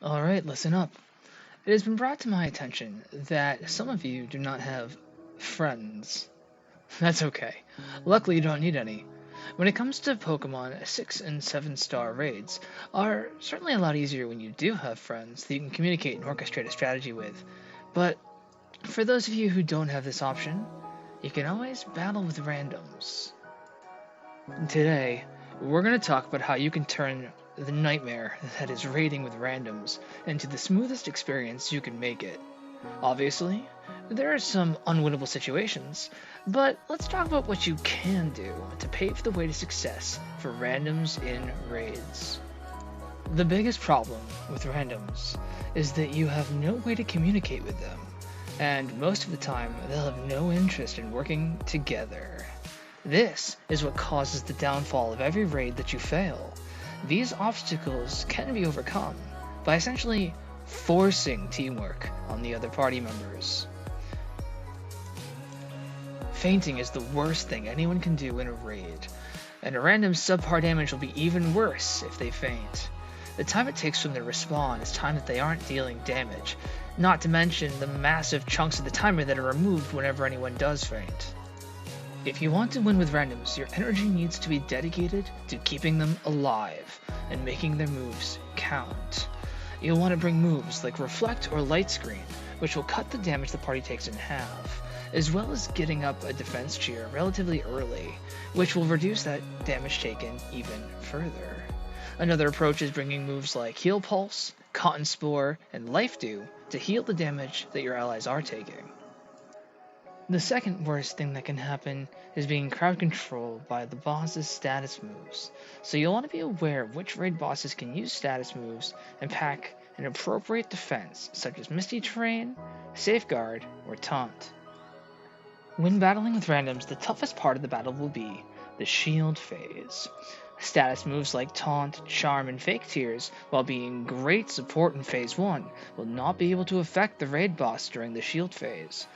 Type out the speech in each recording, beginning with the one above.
Alright, listen up. It has been brought to my attention that some of you do not have friends. That's okay. Luckily, you don't need any. When it comes to Pokemon, 6 and 7 star raids are certainly a lot easier when you do have friends that you can communicate and orchestrate a strategy with. But for those of you who don't have this option, you can always battle with randoms. Today, we're going to talk about how you can turn the nightmare that is raiding with randoms into the smoothest experience you can make it. Obviously, there are some unwinnable situations, but let's talk about what you can do to pave the way to success for randoms in raids. The biggest problem with randoms is that you have no way to communicate with them, and most of the time they'll have no interest in working together. This is what causes the downfall of every raid that you fail. These obstacles can be overcome by essentially forcing teamwork on the other party members. Fainting is the worst thing anyone can do in a raid, and a random subpar damage will be even worse if they faint. The time it takes from their respawn is time that they aren't dealing damage, not to mention the massive chunks of the timer that are removed whenever anyone does faint. If you want to win with randoms, your energy needs to be dedicated to keeping them alive and making their moves count. You'll want to bring moves like Reflect or Light Screen, which will cut the damage the party takes in half, as well as getting up a defense cheer relatively early, which will reduce that damage taken even further. Another approach is bringing moves like Heal Pulse, Cotton Spore, and Life Dew to heal the damage that your allies are taking. The second worst thing that can happen is being crowd controlled by the boss's status moves, so you'll want to be aware of which raid bosses can use status moves and pack an appropriate defense such as Misty Terrain, Safeguard, or Taunt. When battling with randoms, the toughest part of the battle will be the shield phase. Status moves like Taunt, Charm, and Fake Tears, while being great support in Phase 1, will not be able to affect the raid boss during the shield phase.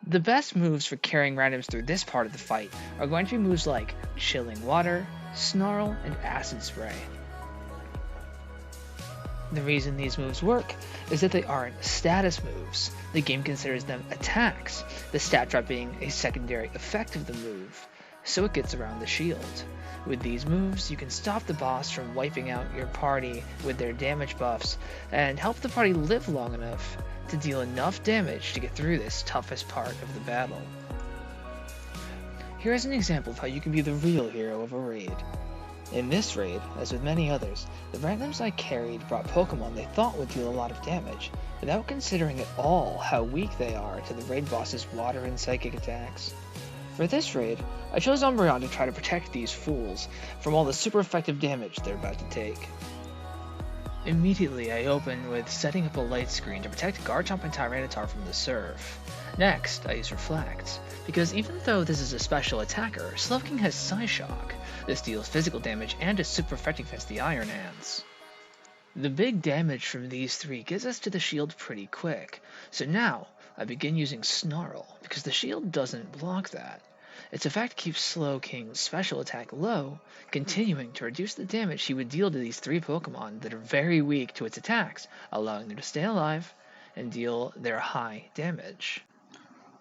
The best moves for carrying randoms through this part of the fight are going to be moves like Chilling Water, Snarl, and Acid Spray. The reason these moves work is that they aren't status moves. The game considers them attacks, the stat drop being a secondary effect of the move, so it gets around the shield. With these moves, you can stop the boss from wiping out your party with their damage buffs, and help the party live long enough to deal enough damage to get through this toughest part of the battle. Here is an example of how you can be the real hero of a raid. In this raid, as with many others, the randoms I carried brought Pokemon they thought would deal a lot of damage, without considering at all how weak they are to the raid boss's water and psychic attacks. For this raid, I chose Umbreon to try to protect these fools from all the super effective damage they're about to take. Immediately, I open with setting up a light screen to protect Garchomp and Tyranitar from the Surf. Next, I use Reflect, because even though this is a special attacker, Slowking has Psyshock. This deals physical damage and is super effective against the Iron Hands. The big damage from these three gets us to the shield pretty quick, so now I begin using Snarl, because the shield doesn't block that. Its effect keeps Slowking's special attack low, continuing to reduce the damage he would deal to these three Pokemon that are very weak to its attacks, allowing them to stay alive and deal their high damage.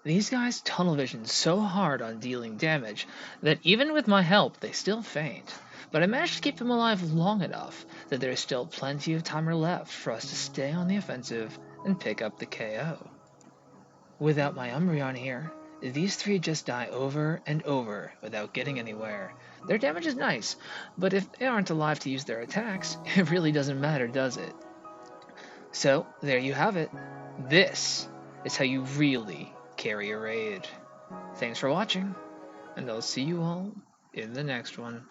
These guys tunnel vision so hard on dealing damage that even with my help they still faint, but I managed to keep them alive long enough that there is still plenty of timer left for us to stay on the offensive and pick up the KO. Without my Umbreon here, these three just die over and over without getting anywhere. Their damage is nice, but if they aren't alive to use their attacks, it really doesn't matter, does it? So, there you have it. This is how you really carry a raid. Thanks for watching, and I'll see you all in the next one.